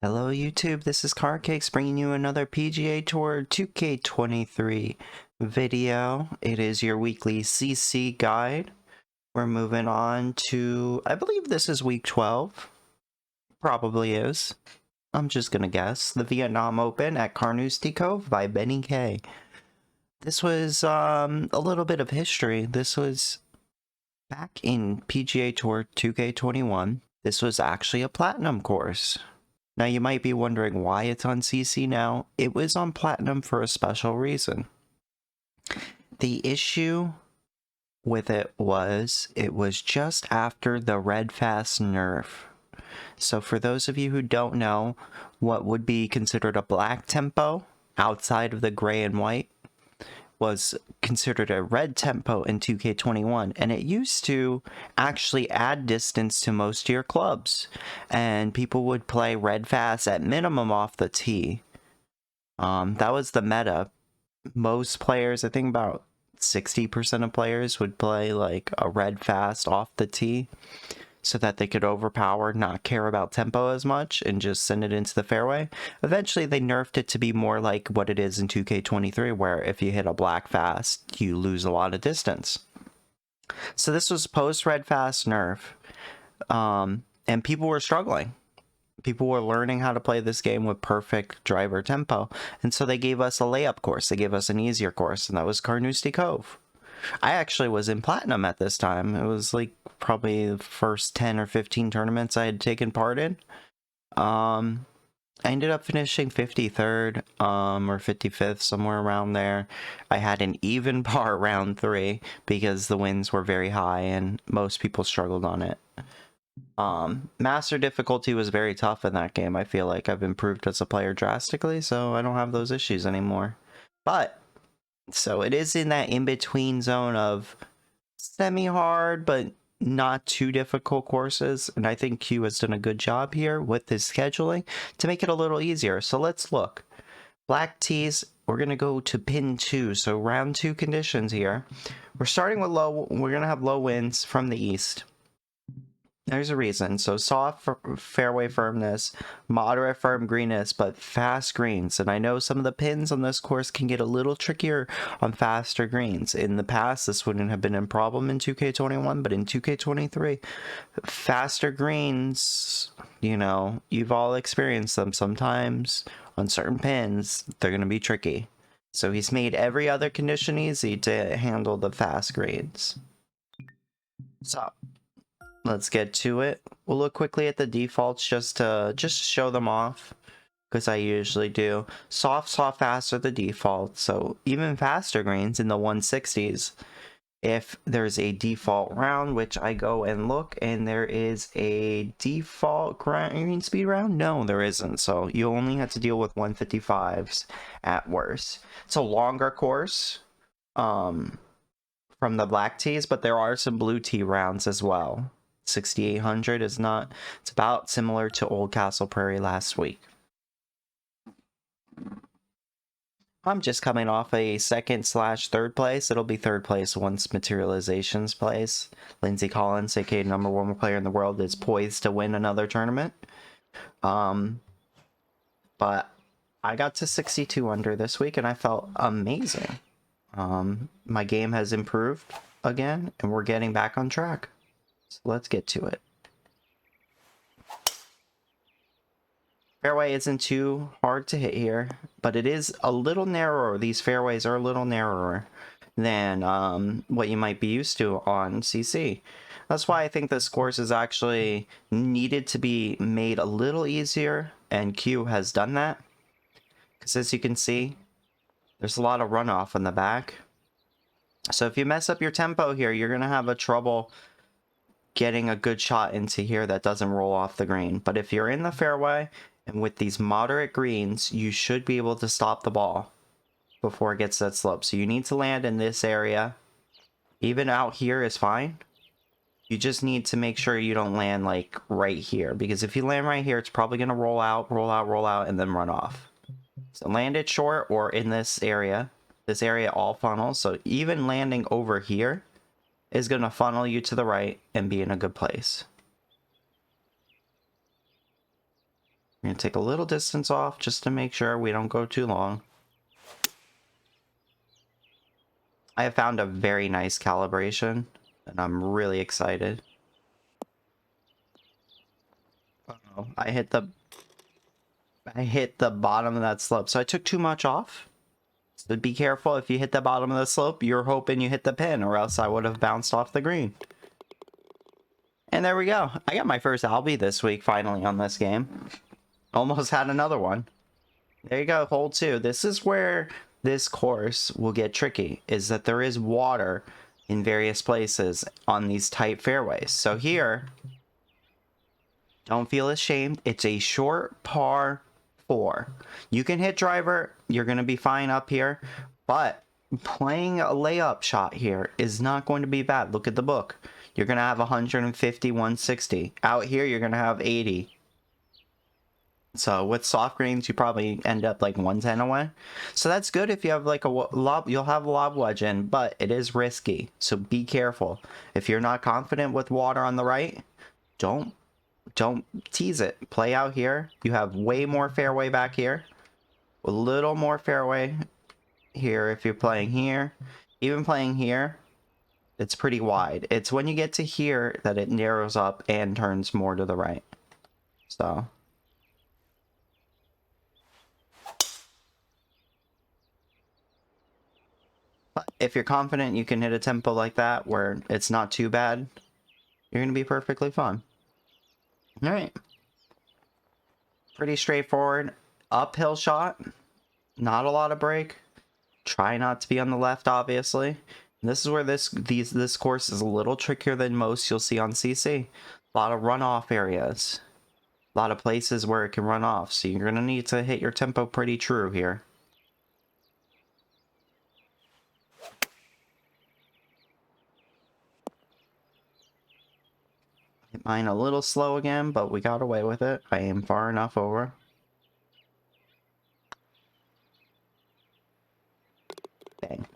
Hello YouTube, this is karacakes bringing you another PGA Tour 2K23 video. It is your weekly CC guide. We're moving on to, I believe this is week 12. Probably is. I'm just gonna guess. The Vietnam Open at Carnoustie Cove by BennyK. This was a little bit of history. This was back in PGA Tour 2K21. This was actually a platinum course. Now you might be wondering why it's on CC now. It was on Platinum for a special reason. The issue with it was just after the Red Fast nerf. So for those of you who don't know, what would be considered a black tempo outside of the gray and white was considered a red tempo in 2K21, and it used to actually add distance to most of your clubs, and people would play red fast at minimum off the tee. That was the meta. Most players, I think about 60% of players would play like a red fast off the tee so that they could overpower, not care about tempo as much, and just send it into the fairway. Eventually, they nerfed it to be more like what it is in 2K23, where if you hit a black fast, you lose a lot of distance. So this was post-red fast nerf, and people were struggling. People were learning how to play this game with perfect driver tempo, and so they gave us a layup course. They gave us an easier course, and that was Carnoustie Cove. I actually was in Platinum at this time. It was like probably the first 10 or 15 tournaments I had taken part in. I ended up finishing 53rd or 55th, somewhere around there. I had an even par round 3 because the winds were very high and most people struggled on it. Master difficulty was very tough in that game. I feel like I've improved as a player drastically, so I don't have those issues anymore. But so it is in that in-between zone of semi-hard, but not too difficult courses. And I think Q has done a good job here with his scheduling to make it a little easier. So let's look. Black tees, we're going to go to pin 2. So round 2 conditions here. We're starting with low. We're going to have low winds from the east. There's a reason. So soft fairway firmness, moderate firm greenness, but fast greens. And I know some of the pins on this course can get a little trickier on faster greens. In the past, this wouldn't have been a problem in 2K21, but in 2K23, faster greens, you know, you've all experienced them. Sometimes on certain pins, they're going to be tricky. So he's made every other condition easy to handle the fast greens. So let's get to it. We'll look quickly at the defaults just to show them off, because I usually do. Soft, fast are the default, so even faster greens in the 160s. If there's a default round, which I go and look, and there is a default green speed round? No, there isn't, so you only have to deal with 155s at worst. It's a longer course from the black tees, but there are some blue tee rounds as well. 6,800 is not, it's about similar to Old Castle Prairie last week. I'm just coming off a second/third place. It'll be third place once Materializations plays. Lindsey Collins, aka #1 player in the world, is poised to win another tournament. But I got to 62 under this week and I felt amazing. My game has improved again and we're getting back on track. So let's get to it. Fairway isn't too hard to hit here, but it is a little narrower. These fairways are a little narrower than what you might be used to on CC. That's why I think this course is actually needed to be made a little easier, and Q has done that. Because as you can see, there's a lot of runoff in the back. So if you mess up your tempo here, you're going to have a trouble getting a good shot into here that doesn't roll off the green. But if you're in the fairway and with these moderate greens, you should be able to stop the ball before it gets that slope. So you need to land in this area. Even out here is fine. You just need to make sure you don't land like right here, because if you land right here, it's probably going to roll out, and then run off. So land it short or in this area. This area all funnels. So even landing over here is going to funnel you to the right and be in a good place. We're going to take a little distance off just to make sure we don't go too long. I have found a very nice calibration, and I'm really excited. Uh-oh, I hit the bottom of that slope, so I took too much off. So be careful if you hit the bottom of the slope, you're hoping you hit the pin, or else I would have bounced off the green. And there we go. I got my first Albie this week finally on this game. Almost had another one. There you go, hole 2. This is where this course will get tricky, is that there is water in various places on these tight fairways. So here, don't feel ashamed. It's a short par 4. You can hit driver. You're going to be fine up here. But playing a layup shot here is not going to be bad. Look at the book. You're going to have 150, 160. Out here, you're going to have 80. So with soft greens, you probably end up like 110 away. So that's good if you have like a lob. You'll have a lob wedge in, but it is risky. So be careful. If you're not confident with water on the right, don't tease it. Play out here. You have way more fairway back here. A little more fairway here if you're playing here. Even playing here, it's pretty wide. It's when you get to here that it narrows up and turns more to the right. So but if you're confident you can hit a tempo like that where it's not too bad, you're going to be perfectly fine. All right. Pretty straightforward. Uphill shot. Not a lot of break. Try not to be on the left, obviously. And this is where this course is a little trickier than most you'll see on CC. A lot of runoff areas. A lot of places where it can run off. So you're going to need to hit your tempo pretty true here. Hit mine a little slow again, but we got away with it. I aim far enough over. Bang.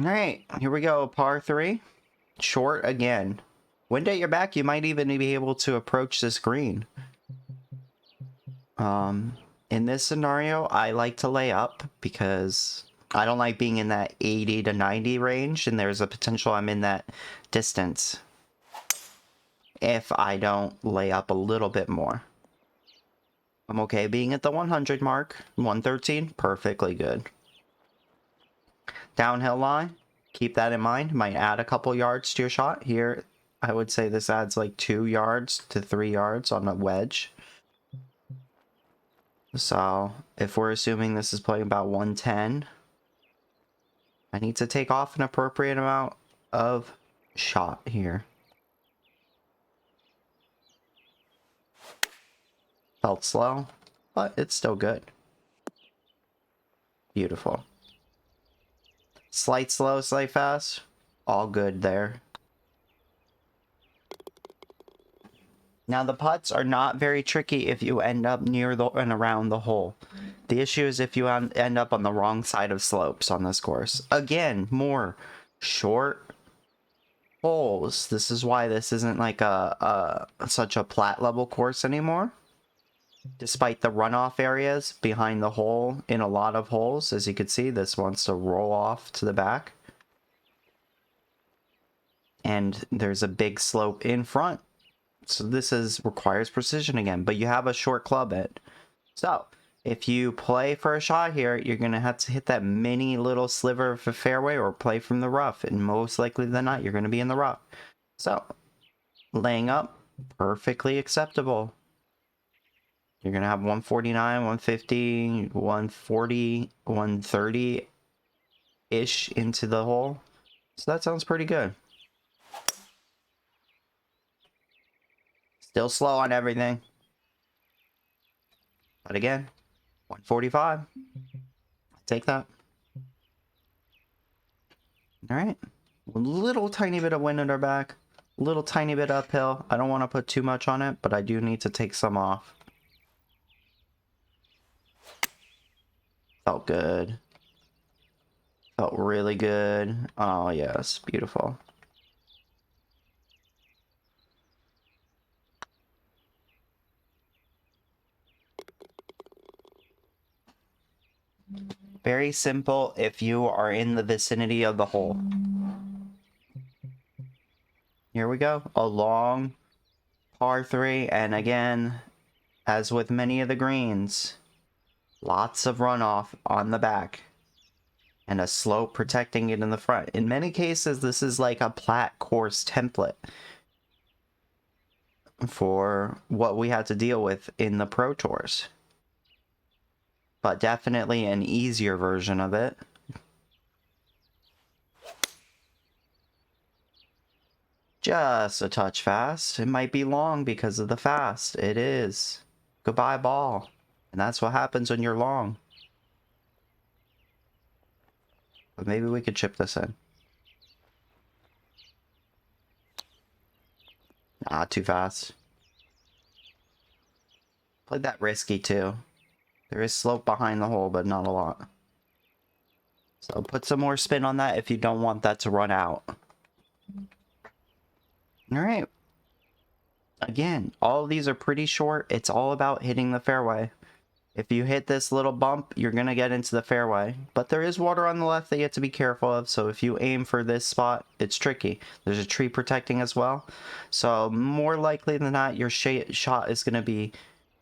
Alright, here we go. Par 3. Short again. Wind at your back, you might even be able to approach this green. In this scenario, I like to lay up because I don't like being in that 80 to 90 range, and there's a potential I'm in that distance if I don't lay up a little bit more. I'm okay being at the 100 mark. 113, perfectly good. Downhill lie, keep that in mind. Might add a couple yards to your shot. Here, I would say this adds like 2 yards to 3 yards on a wedge. So, if we're assuming this is playing about 110, I need to take off an appropriate amount of shot here. Felt slow, but it's still good. Beautiful. Slight slow, slight fast. All good there. Now the putts are not very tricky if you end up near and around the hole. The issue is if you end up on the wrong side of slopes on this course. Again, more short holes. This is why this isn't like such a plat level course anymore. Despite the runoff areas behind the hole in a lot of holes, as you can see, this wants to roll off to the back. And there's a big slope in front. So this requires precision again, but you have a short club head. So if you play for a shot here, you're going to have to hit that mini little sliver of a fairway or play from the rough. And most likely than not, you're going to be in the rough. So laying up, perfectly acceptable. You're going to have 149, 150, 140, 130-ish into the hole. So that sounds pretty good. Still slow on everything. But again, 145. Take that. Alright. A little tiny bit of wind at our back. A little tiny bit uphill. I don't want to put too much on it, but I do need to take some off. Felt good. Felt really good. Oh, yes. Beautiful. Very simple if you are in the vicinity of the hole. Here we go. A long par 3, and again, as with many of the greens, lots of runoff on the back and a slope protecting it in the front. In many cases, this is like a plat course template for what we had to deal with in the Pro Tours, but definitely an easier version of it. Just a touch fast. It might be long because of the fast. It is. Goodbye, ball. And that's what happens when you're long. But maybe we could chip this in. Ah, too fast. Played that risky too. There is slope behind the hole, but not a lot. So put some more spin on that if you don't want that to run out. Alright. Again, all of these are pretty short. It's all about hitting the fairway. If you hit this little bump, you're going to get into the fairway. But there is water on the left that you have to be careful of. So if you aim for this spot, it's tricky. There's a tree protecting as well. So more likely than not, your shot is going to be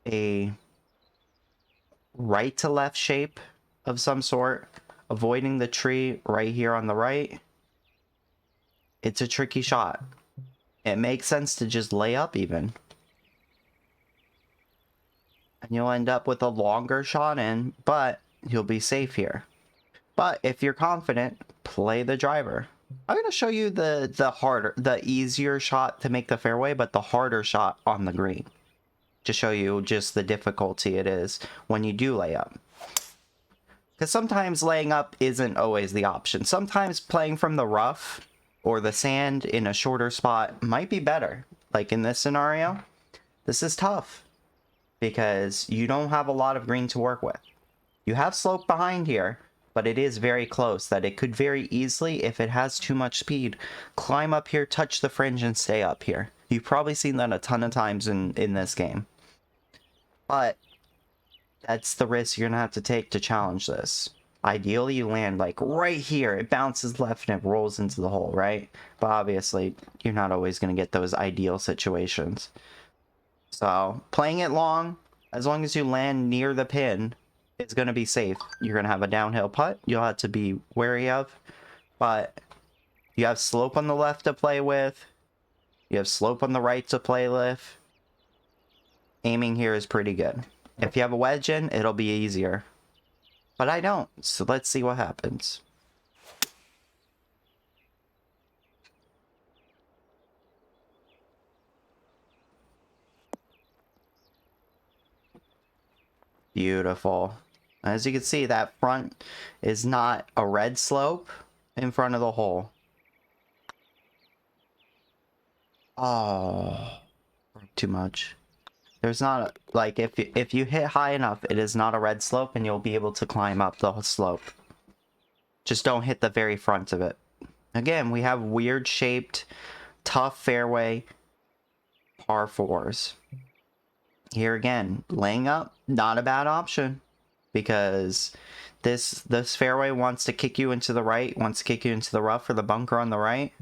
a right to left shape of some sort, avoiding the tree right here on the right. It's a tricky shot. It makes sense to just lay up even. And you'll end up with a longer shot in, but you'll be safe here. But if you're confident, play the driver. I'm going to show you the easier shot to make the fairway, but the harder shot on the green, to show you just the difficulty it is when you do lay up. Because sometimes laying up isn't always the option. Sometimes playing from the rough or the sand in a shorter spot might be better. Like in this scenario, this is tough because you don't have a lot of green to work with. You have slope behind here, but it is very close that it could very easily, if it has too much speed, climb up here, touch the fringe, and stay up here. You've probably seen that a ton of times in this game. But that's the risk you're going to have to take to challenge this. Ideally, you land like right here. It bounces left and it rolls into the hole, right? But obviously, you're not always going to get those ideal situations. So, playing it long, as long as you land near the pin, it's going to be safe. You're going to have a downhill putt you'll have to be wary of. But you have slope on the left to play with. You have slope on the right to play with. Aiming here is pretty good. If you have a wedge in, it'll be easier. But I don't, so let's see what happens. Beautiful. As you can see, that front is not a red slope in front of the hole. Oh, too much. There's not, like, if you hit high enough, it is not a red slope and you'll be able to climb up the slope. Just don't hit the very front of it. Again, we have weird shaped, tough fairway par 4s. Here again, laying up, not a bad option, because this fairway wants to kick you into the right, wants to kick you into the rough or the bunker on the right.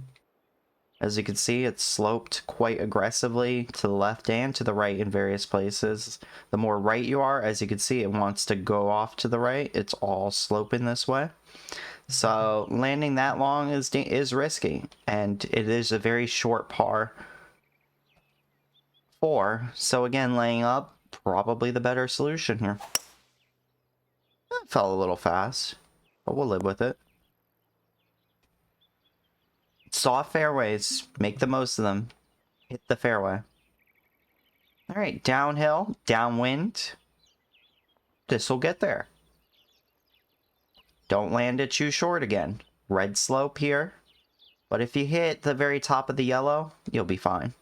As you can see, it's sloped quite aggressively to the left and to the right in various places. The more right you are, as you can see, it wants to go off to the right. It's all sloping this way. So landing that long is risky, and it is a very short par 4. So again, laying up, probably the better solution here. That fell a little fast, but we'll live with it. Soft fairways, make the most of them. Hit the fairway. All right, downhill, downwind. This will get there. Don't land it too short again. Red slope here. But if you hit the very top of the yellow, you'll be fine.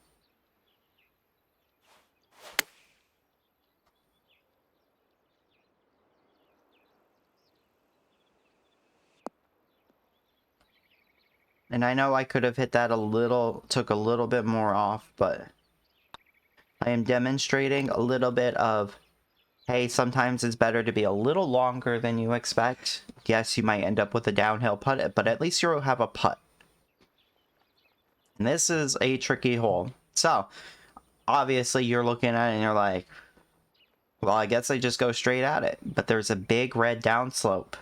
And I know I could have hit that took a little bit more off, but I am demonstrating a little bit of Hey, sometimes it's better to be a little longer than you expect. Yes, you might end up with a downhill putt, but at least you'll have a putt. And this is a tricky hole. So, obviously you're looking at it and you're like, well, I guess I just go straight at it. But there's a big red downslope.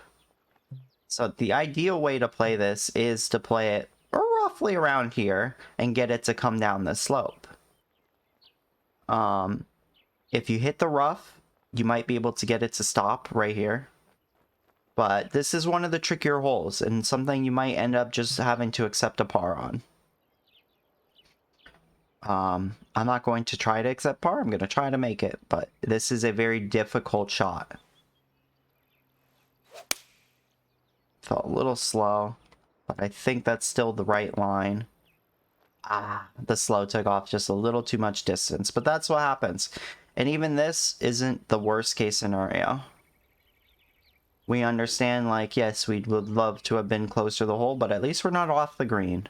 So the ideal way to play this is to play it roughly around here and get it to come down the slope. If you hit the rough, you might be able to get it to stop right here. But this is one of the trickier holes and something you might end up just having to accept a par on. I'm not going to try to accept par, I'm going to try to make it, but this is a very difficult shot. Felt a little slow, but I think that's still the right line. The slow took off just a little too much distance, but that's what happens. And even this isn't the worst case scenario. We understand, like, yes, we would love to have been closer to the hole, but at least we're not off the green.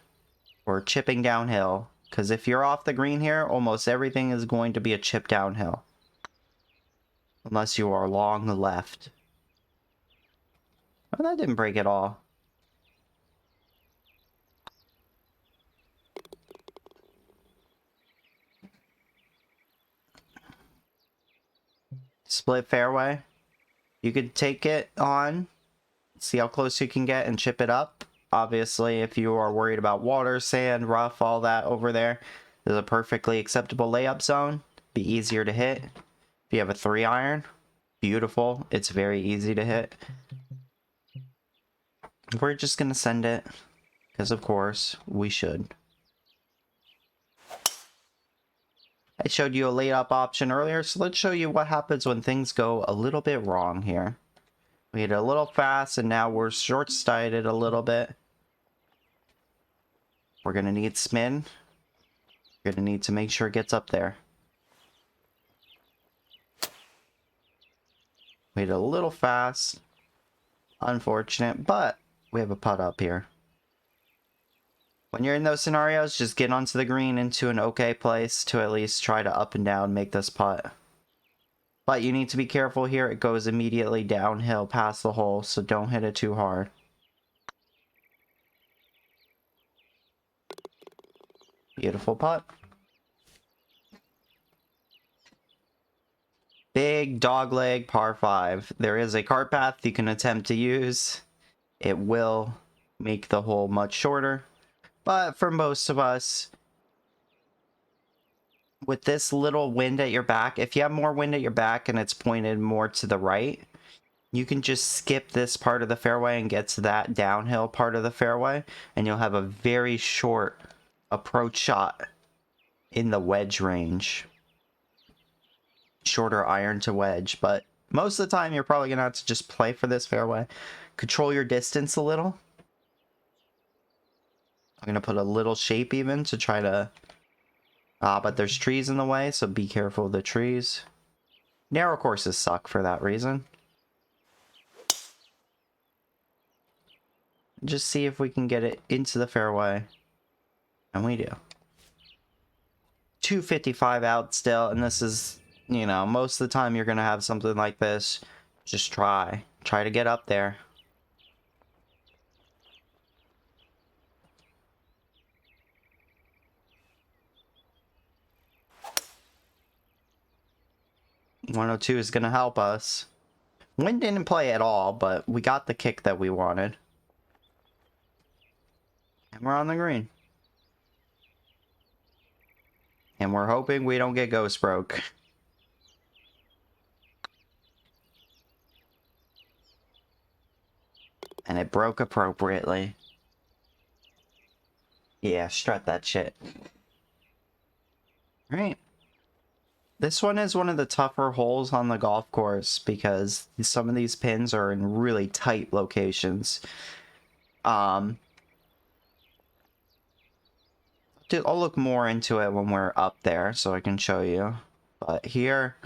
We're chipping downhill. Because if you're off the green here, almost everything is going to be a chip downhill. Unless you are long left. Well, that didn't break at all. Split fairway. You could take it on, see how close you can get and chip it up. Obviously, if you are worried about water, sand, rough, all that over there, there's a perfectly acceptable layup zone. Be easier to hit. If you have a 3-iron, beautiful. It's very easy to hit. We're just gonna send it, because of course, we should. I showed you a layup option earlier, so let's show you what happens when things go a little bit wrong here. We hit it a little fast, and now we're short-sighted a little bit. We're gonna need spin. We're gonna need to make sure it gets up there. We hit it a little fast. Unfortunate, but we have a putt up here. When you're in those scenarios, just get onto the green into an okay place to at least try to up and down make this putt. But you need to be careful here. It goes immediately downhill past the hole, so don't hit it too hard. Beautiful putt. Big dogleg par 5. There is a cart path you can attempt to use. It will make the hole much shorter. But for most of us, with this little wind at your back, if you have more wind at your back and it's pointed more to the right, you can just skip this part of the fairway and get to that downhill part of the fairway, and you'll have a very short approach shot in the wedge range. Shorter iron to wedge, but most of the time you're probably gonna have to just play for this fairway. Control your distance a little. I'm gonna put a little shape even to try to... but there's trees in the way, so be careful of the trees. Narrow courses suck for that reason. Just see if we can get it into the fairway. And we do. 255 out still, and this is, you know, most of the time you're gonna have something like this. Just try to get up there. .102 is gonna help us. Wind didn't play at all, but we got the kick that we wanted. And we're on the green. And we're hoping we don't get ghost broke. And it broke appropriately. Yeah, strut that shit. Right. This one is one of the tougher holes on the golf course because some of these pins are in really tight locations. I'll look more into it when we're up there so I can show you. But here,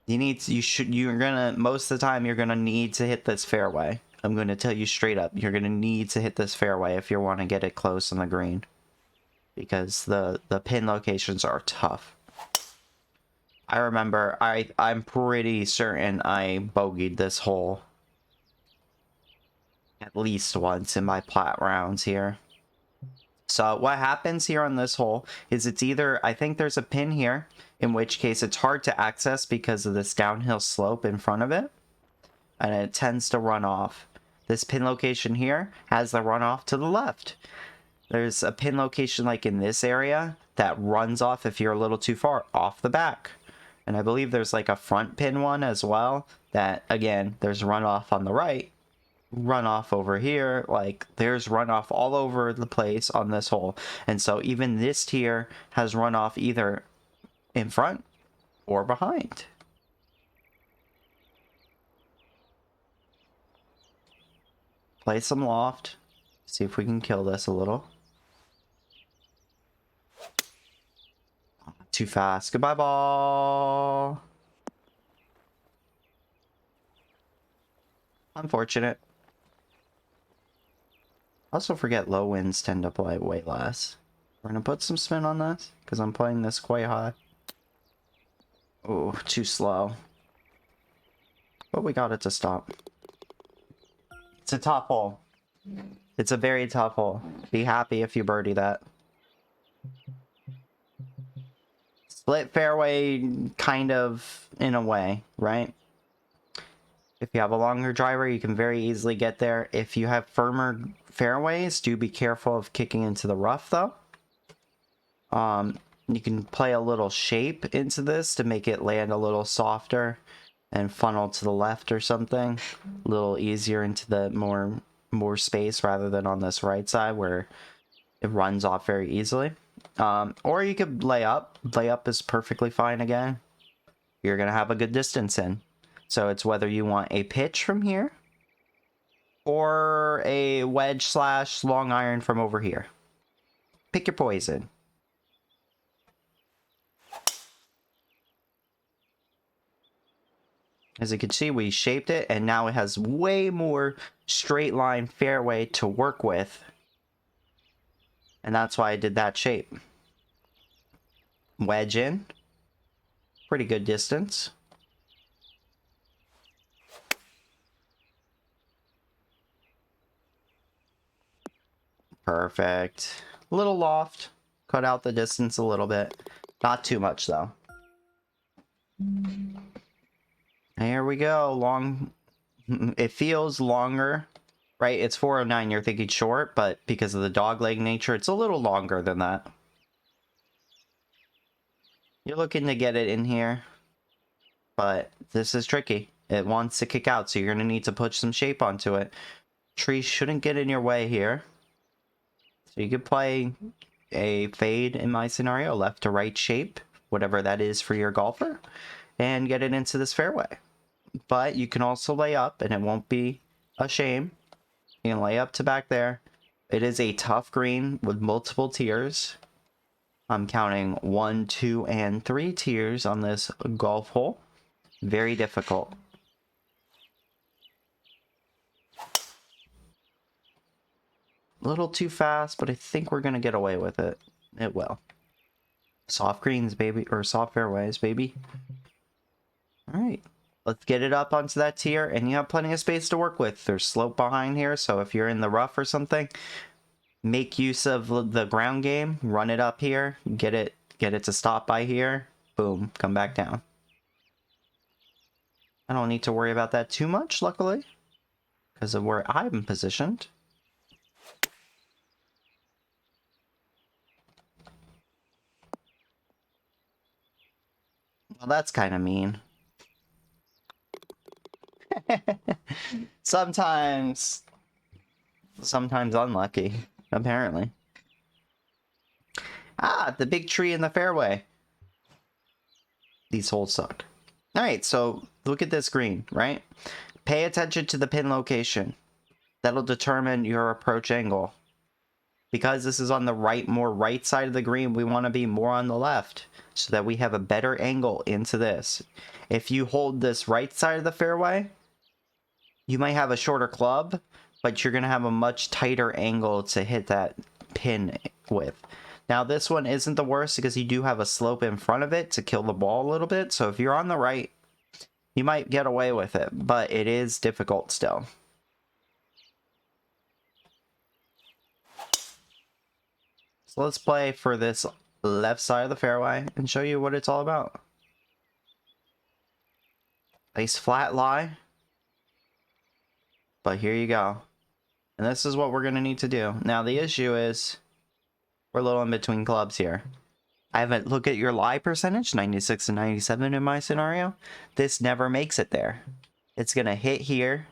you're gonna, most of the time you're gonna need to hit this fairway. I'm gonna tell you straight up, you're gonna need to hit this fairway if you want to get it close on the green. Because the pin locations are tough. I remember, I'm pretty certain I bogeyed this hole at least once in my plat rounds here. So what happens here on this hole is it's either, I think there's a pin here, in which case it's hard to access because of this downhill slope in front of it, and it tends to run off. This pin location here has the runoff to the left. There's a pin location like in this area that runs off if you're a little too far off the back. And I believe there's like a front pin one as well that, again, there's runoff on the right, runoff over here, like there's runoff all over the place on this hole. And so even this tier has runoff either in front or behind. Play some loft, see if we can kill this a little. Too fast. Goodbye, ball. Unfortunate. Also forget low winds tend to play way less. We're gonna put some spin on this because I'm playing this quite high. Oh, too slow. But we got it to stop. It's a tough hole. It's a very tough hole. Be happy if you birdie that. Split fairway, kind of, in a way, right? If you have a longer driver, you can very easily get there. If you have firmer fairways, do be careful of kicking into the rough, though. You can play a little shape into this to make it land a little softer and funnel to the left or something. A little easier into the more space rather than on this right side where it runs off very easily. Or you could lay up. Lay up is perfectly fine again. You're going to have a good distance in. So it's whether you want a pitch from here or a wedge / long iron from over here. Pick your poison. As you can see, we shaped it and now it has way more straight line fairway to work with. And that's why I did that shape. Wedge in. Pretty good distance. Perfect. Little loft. Cut out the distance a little bit. Not too much though. Here we go. Long. It feels longer, right? It's 409. You're thinking short, but because of the dogleg nature, it's a little longer than that. You're looking to get it in here, but this is tricky. It wants to kick out, so you're going to need to put some shape onto it. Trees shouldn't get in your way here. So you could play a fade in my scenario, left to right shape, whatever that is for your golfer, and get it into this fairway. But you can also lay up, and it won't be a shame. You can lay up to back there. It is a tough green with multiple tiers. I'm counting 1, 2, and 3 tiers on this golf hole. Very difficult. A little too fast, but I think we're going to get away with it. It will. Soft greens, baby, or soft fairways, baby. All right. Let's get it up onto that tier, and you have plenty of space to work with. There's slope behind here, so if you're in the rough or something, make use of the ground game, run it up here, get it to stop by here, boom, come back down. I don't need to worry about that too much, luckily, because of where I'm positioned. Well, that's kind of mean. Sometimes unlucky, apparently. Ah, the big tree in the fairway. These holes suck. Alright, so look at this green, right? Pay attention to the pin location. That'll determine your approach angle. Because this is on the more right side of the green, we want to be more on the left so that we have a better angle into this. If you hold this right side of the fairway, you might have a shorter club, but you're going to have a much tighter angle to hit that pin with. Now this one isn't the worst because you do have a slope in front of it to kill the ball a little bit. So if you're on the right, you might get away with it, but it is difficult still. So let's play for this left side of the fairway and show you what it's all about. Nice flat lie. But here you go. And this is what we're going to need to do. Now the issue is we're a little in between clubs here. I haven't looked at your lie percentage, 96 and 97 in my scenario. This never makes it there. It's going to hit here.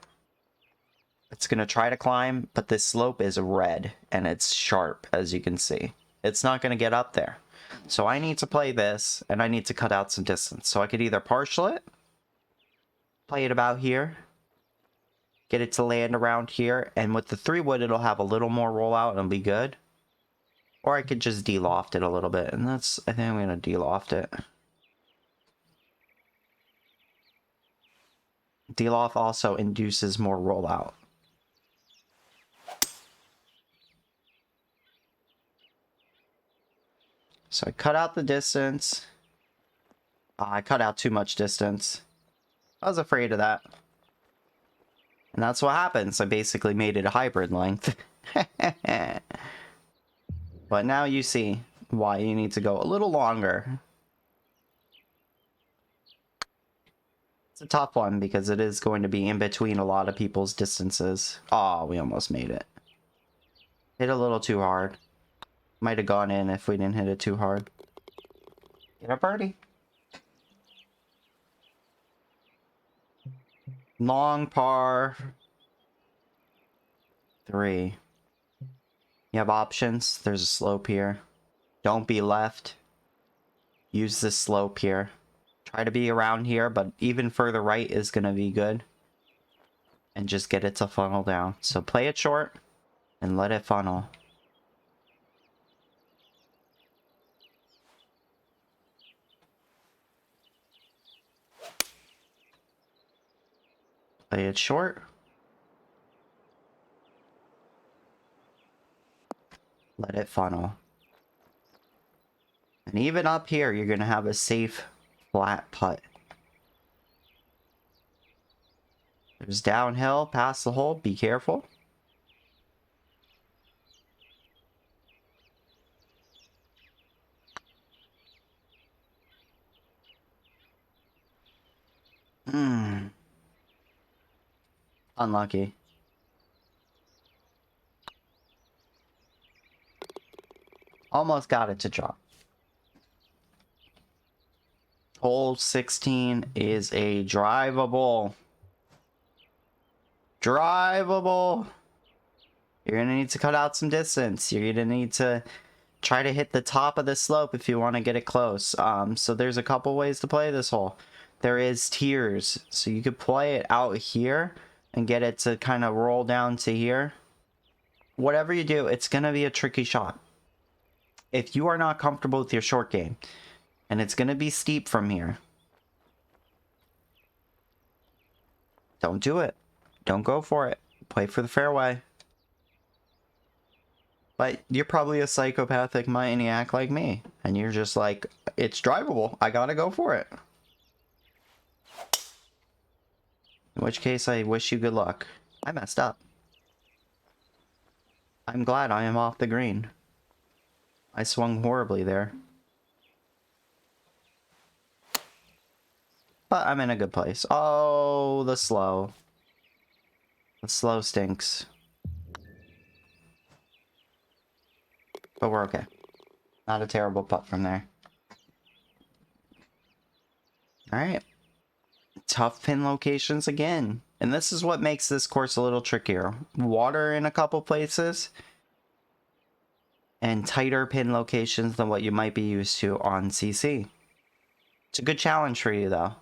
It's going to try to climb, but this slope is red and it's sharp, as you can see. It's not going to get up there. So I need to play this and I need to cut out some distance. So I could either partial it, play it about here, get it to land around here, and with the 3-wood it'll have a little more rollout and it'll be good. Or I could just de-loft it a little bit, and that's, I think I'm going to de-loft it. De-loft also induces more rollout. So I cut out the distance. I cut out too much distance. I was afraid of that. And that's what happens. I basically made it a hybrid length. But now you see why you need to go a little longer. It's a tough one because it is going to be in between a lot of people's distances. Oh, we almost made it. Hit a little too hard. Might have gone in if we didn't hit it too hard. Get a birdie. Long par 3. You have options. There's a slope here. Don't be left. Use this slope here. Try to be around here, but even further right is going to be good. And just get it to funnel down. So play it short and let it funnel. Play it short. Let it funnel. And even up here, you're going to have a safe, flat putt. There's downhill past the hole. Be careful. Unlucky. Almost got it to drop. Hole 16 is a drivable. Drivable. You're going to need to cut out some distance. You're going to need to try to hit the top of the slope if you want to get it close. So there's a couple ways to play this hole. There is tiers. So you could play it out here and get it to kind of roll down to here. Whatever you do, it's going to be a tricky shot. If you are not comfortable with your short game, and it's going to be steep from here, don't do it. Don't go for it. Play for the fairway. But you're probably a psychopathic maniac like me, and you're just like, it's drivable. I gotta go for it. In which case, I wish you good luck. I messed up. I'm glad I am off the green. I swung horribly there. But I'm in a good place. Oh, the slow. The slow stinks. But we're okay. Not a terrible putt from there. Alright. Tough pin locations again. And this is what makes this course a little trickier. Water in a couple places. And tighter pin locations than what you might be used to on CC. It's a good challenge for you, though.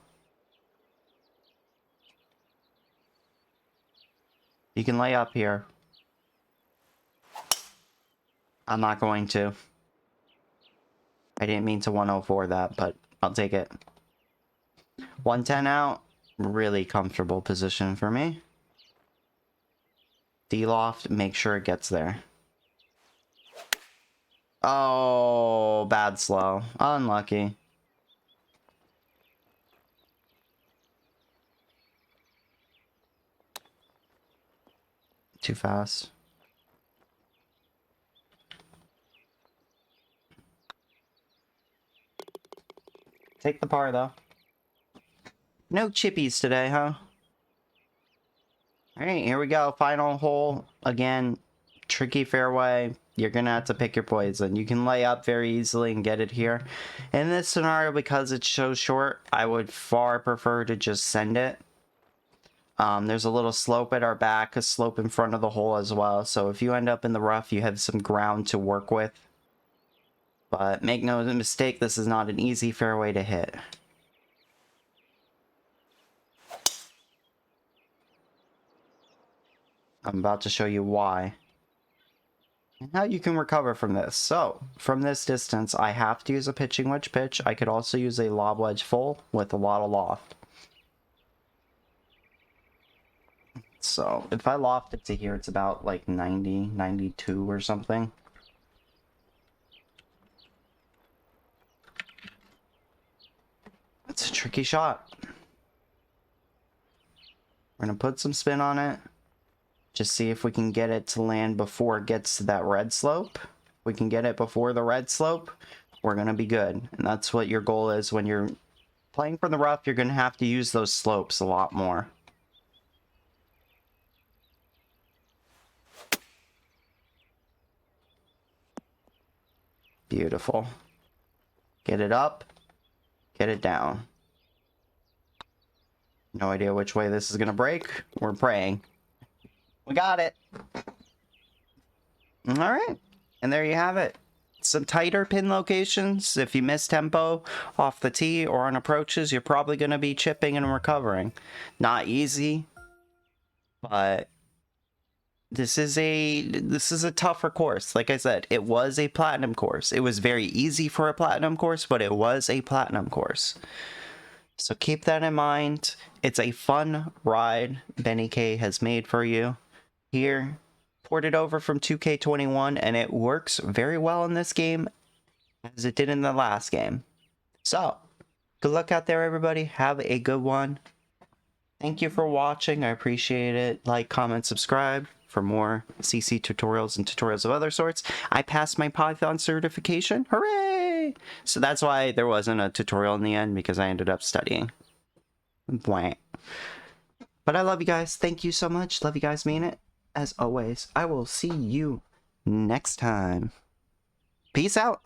You can lay up here. I'm not going to. I didn't mean to 104 that, but I'll take it. 110 out. Really comfortable position for me. D-loft, make sure it gets there. Oh, bad slow. Unlucky. Too fast. Take the par, though. No chippies today, huh? Alright, here we go. Final hole. Again, tricky fairway. You're gonna have to pick your poison. You can lay up very easily and get it here. In this scenario, because it's so short, I would far prefer to just send it. There's a little slope at our back, a slope in front of the hole as well. So if you end up in the rough, you have some ground to work with. But make no mistake, this is not an easy fairway to hit. I'm about to show you why. And how you can recover from this. So, from this distance, I have to use a pitching wedge pitch. I could also use a lob wedge full with a lot of loft. So, if I loft it to here, it's about like 90, 92 or something. It's a tricky shot. We're going to put some spin on it. Just see if we can get it to land before it gets to that red slope. If we can get it before the red slope, we're going to be good. And that's what your goal is when you're playing from the rough. You're going to have to use those slopes a lot more. Beautiful. Get it up. Get it down. No idea which way this is going to break. We're praying. We got it. All right. And there you have it. Some tighter pin locations. If you miss tempo off the tee or on approaches, you're probably going to be chipping and recovering. Not easy, but this is a tougher course. Like I said, it was a platinum course. It was very easy for a platinum course, but it was a platinum course. So keep that in mind. It's a fun ride BennyK has made for you. Here, ported over from 2K21, and it works very well in this game as it did in the last game. So, good luck out there, everybody. Have a good one. Thank you for watching. I appreciate it. Like, comment, subscribe for more CC tutorials and tutorials of other sorts. I passed my Python certification. Hooray! So that's why there wasn't a tutorial in the end, because I ended up studying. Blank. But I love you guys. Thank you so much. Love you guys. Mean it. As always, I will see you next time. Peace out.